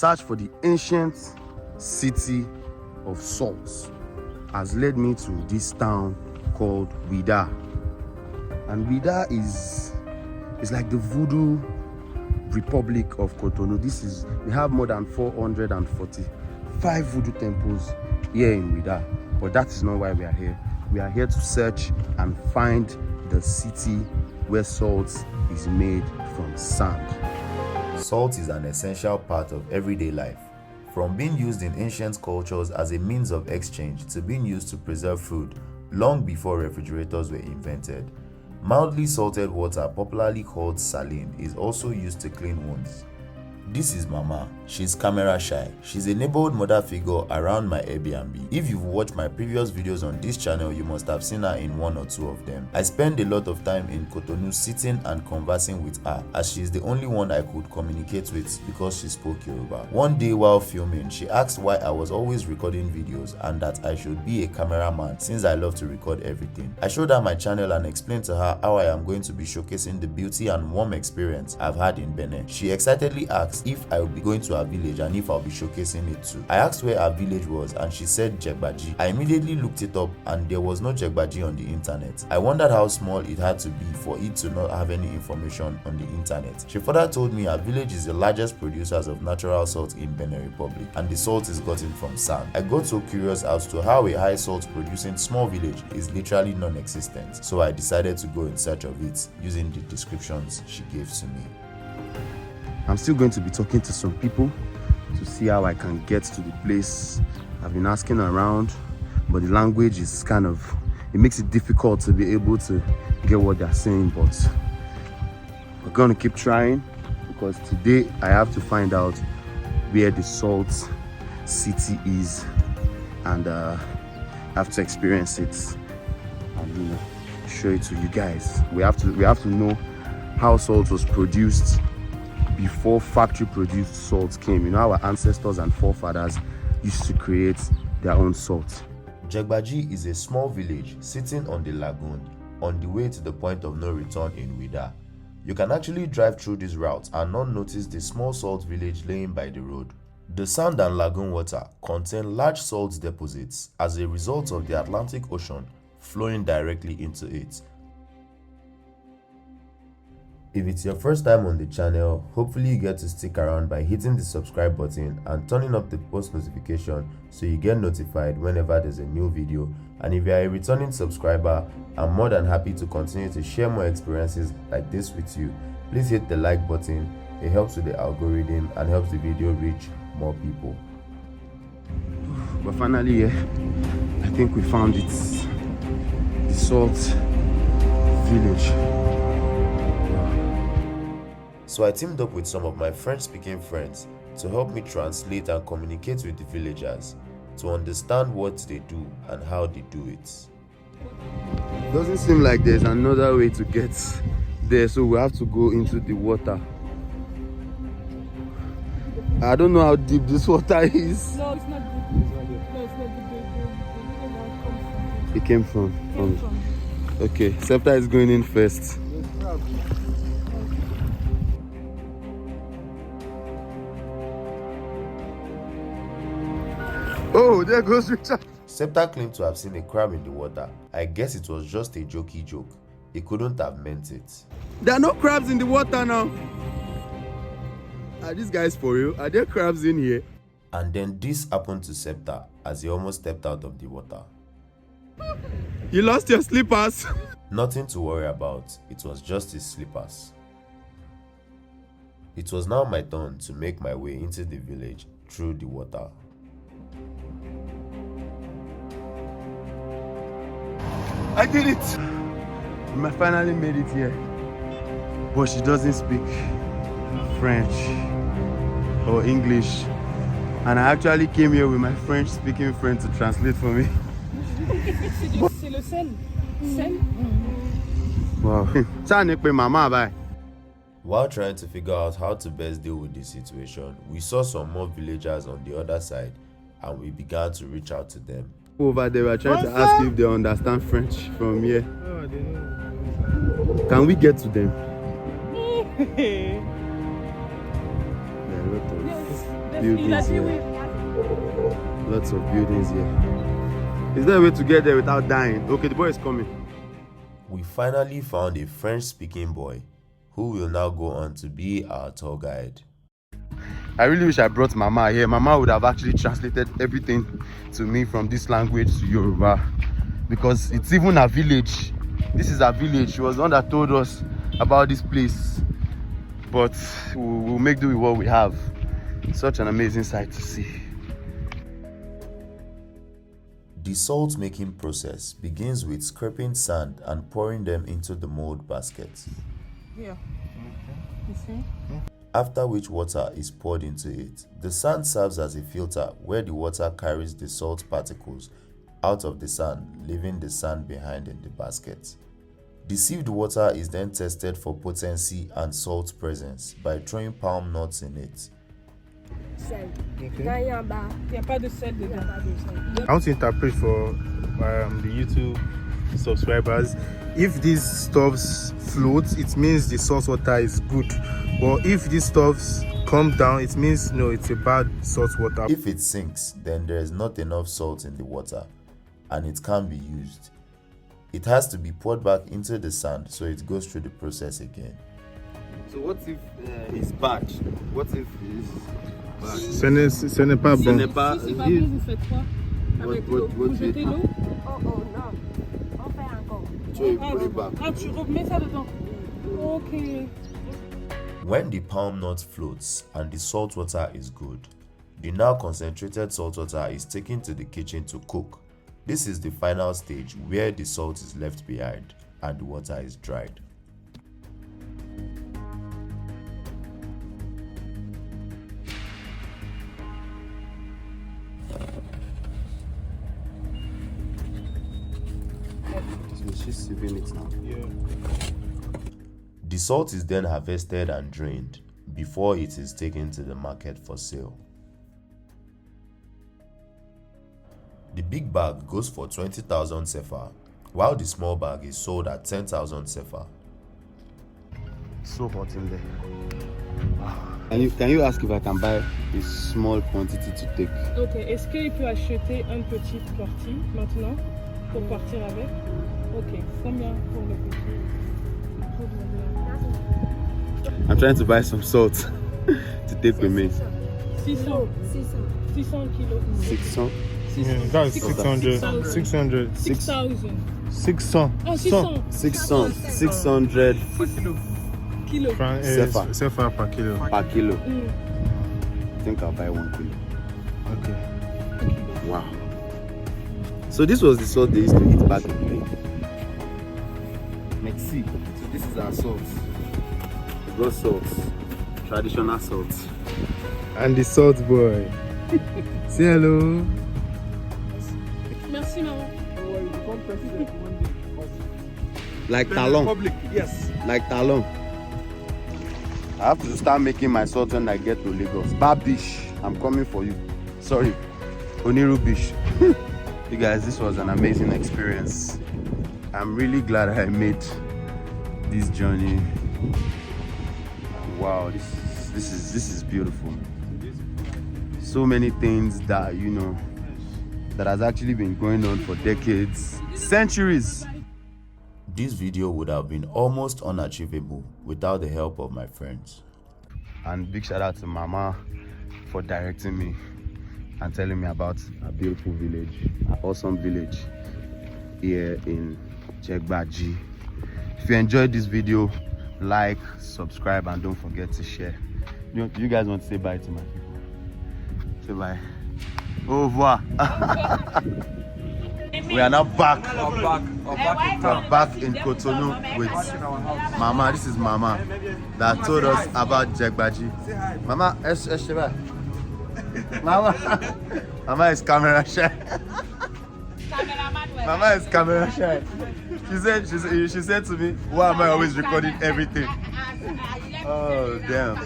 search for the ancient city of salt has led me to this town called Wida. And Wida is like the voodoo Republic of Cotonou. We have more than 445 voodoo temples here in Wida. But that is not why we are here. We are here to search and find the city where salt is made from sand. Salt is an essential part of everyday life. From being used in ancient cultures as a means of exchange to being used to preserve food long before refrigerators were invented. Mildly salted water, popularly called saline, is also used to clean wounds. This is Mama. She's camera shy. She's a neighborhood mother figure around my Airbnb. If you've watched my previous videos on this channel, you must have seen her in one or two of them. I spend a lot of time in Cotonou sitting and conversing with her, as she's the only one I could communicate with because she spoke Yoruba. One day while filming, she asked why I was always recording videos and that I should be a cameraman since I love to record everything. I showed her my channel and explained to her how I am going to be showcasing the beauty and warm experience I've had in Benin. She excitedly asked if I would be going to her village and if I'll be showcasing it too. I asked where her village was and she said Chegbaji. I immediately looked it up and there was no Djegbaji on the internet. I wondered how small it had to be for it to not have any information on the internet. She further told me her village is the largest producers of natural salt in Benin Republic and the salt is gotten from sand. I got so curious as to how a high salt producing small village is literally non-existent, so I decided to go in search of it using the descriptions she gave to me. I'm still going to be talking to some people to see how I can get to the place. I've been asking around, but the language is it makes it difficult to be able to get what they're saying, but we're gonna keep trying because today I have to find out where the salt city is and I have to experience it and show it to you guys. We have to know how salt was produced before factory produced salt came. Our ancestors and forefathers used to create their own salt. Chegbaji is a small village sitting on the lagoon on the way to the point of no return in Wida. You can actually drive through this route and not notice the small salt village laying by the road. The sand and lagoon water contain large salt deposits as a result of the Atlantic Ocean flowing directly into it. If it's your first time on the channel, hopefully you get to stick around by hitting the subscribe button and turning up the post notification so you get notified whenever there's a new video. And if you are a returning subscriber, I'm more than happy to continue to share more experiences like this with you. Please hit the like button. It helps with the algorithm and helps the video reach more people. But finally, I think we found it. The salt village. So I teamed up with some of my French-speaking friends to help me translate and communicate with the villagers to understand what they do and how they do it. Doesn't seem like there's another way to get there, so we have to go into the water. I don't know how deep this water is. No, it's not deep. No, it's not deep. It came from. Okay, Septa is going in first. Oh, there goes Richard. Septa claimed to have seen a crab in the water. I guess it was just a jokey joke. He couldn't have meant it. There are no crabs in the water now. Are these guys for real? Are there crabs in here? And then this happened to Septa as he almost stepped out of the water. You lost your slippers. Nothing to worry about. It was just his slippers. It was now my turn to make my way into the village through the water. I did it! I finally made it here. But she doesn't speak French or English. And I actually came here with my French speaking friend to translate for me. C'est le sel. Sel? Wow. While trying to figure out how to best deal with this situation, we saw some more villagers on the other side and we began to reach out to them. Over there, we're trying to ask if they understand French from here. Can we get to them? There's buildings here. Lots of buildings here. Is there a way to get there without dying? Okay, the boy is coming. We finally found a French-speaking boy who will now go on to be our tour guide. I really wish I brought Mama here. Mama would have actually translated everything to me from this language to Yoruba, because it's even a village. This is a village. She was the one that told us about this place, but we'll make do with what we have. Such an amazing sight to see. The salt making process begins with scraping sand and pouring them into the mold baskets. Here. You see? After which water is poured into it. The sand serves as a filter where the water carries the salt particles out of the sand, leaving the sand behind in the basket. The sieved water is then tested for potency and salt presence by throwing palm nuts in it. Il n'y a pas de sel dedans. I want to interpret for the YouTube subscribers. If these stuffs float, it means the salt water is good. But if these stuffs come down, it means no, it's a bad salt water. If it sinks, then there is not enough salt in the water and it can't be used. It has to be poured back into the sand so it goes through the process again. So what if it's bad? What if it's bad? Ce n'est pas Ce bon. n'est pas. Si c'est pas bon, vous faites quoi avec l'eau? Vous jetez l'eau? Oh non, on fait encore. Tu put it back. Ah, tu remets ça dedans. Ok. When the palm nut floats and the salt water is good, the now concentrated salt water is taken to the kitchen to cook. This is the final stage where the salt is left behind and the water is dried. She's sieving it now. Yeah. The salt is then harvested and drained before it is taken to the market for sale. The big bag goes for 20,000 sefa, while the small bag is sold at 10,000 sefa. So hot in there. Can you ask if I can buy a small quantity to take? Ok. Est-ce qu'il peut acheter une petite partie maintenant pour partir avec? Ok. Combien pour le petit? I'm trying to buy some salt to take with me. 600. 600 kilos. 600. Yeah, that's 600. 6,000. 600. 6,000. 600. Oh, 600. 600 Kilos. Sefa. Sefa per kilo. per kilo. I think I'll buy 1 kilo. Okay. Wow. So this was the salt they used to eat back in the day. Merci. So this is our salt. We got salt. Traditional salt. And the salt boy. Say hello. Merci, maman. Like talon. Republic, yes. Like talon. I have to start making my salt when I get to Lagos. Babish, I'm coming for you. Sorry, Onirubish. You guys, this was an amazing experience. I'm really glad I made this journey. Wow, this is beautiful. So many things that that has actually been going on for decades, centuries. This video would have been almost unachievable without the help of my friends. And big shout out to Mama for directing me and telling me about a beautiful village, an awesome village here in Chegbaji. If you enjoyed this video, like, subscribe, and don't forget to share. Do you guys want to say bye to my people? Say bye. Au revoir. We are now back. We're back in Cotonou with Mama. This is Mama that told us about Djegbaji. Mama, Mama is camera shy. Mama is camera shy. She said to me, why am I always recording everything? Oh damn.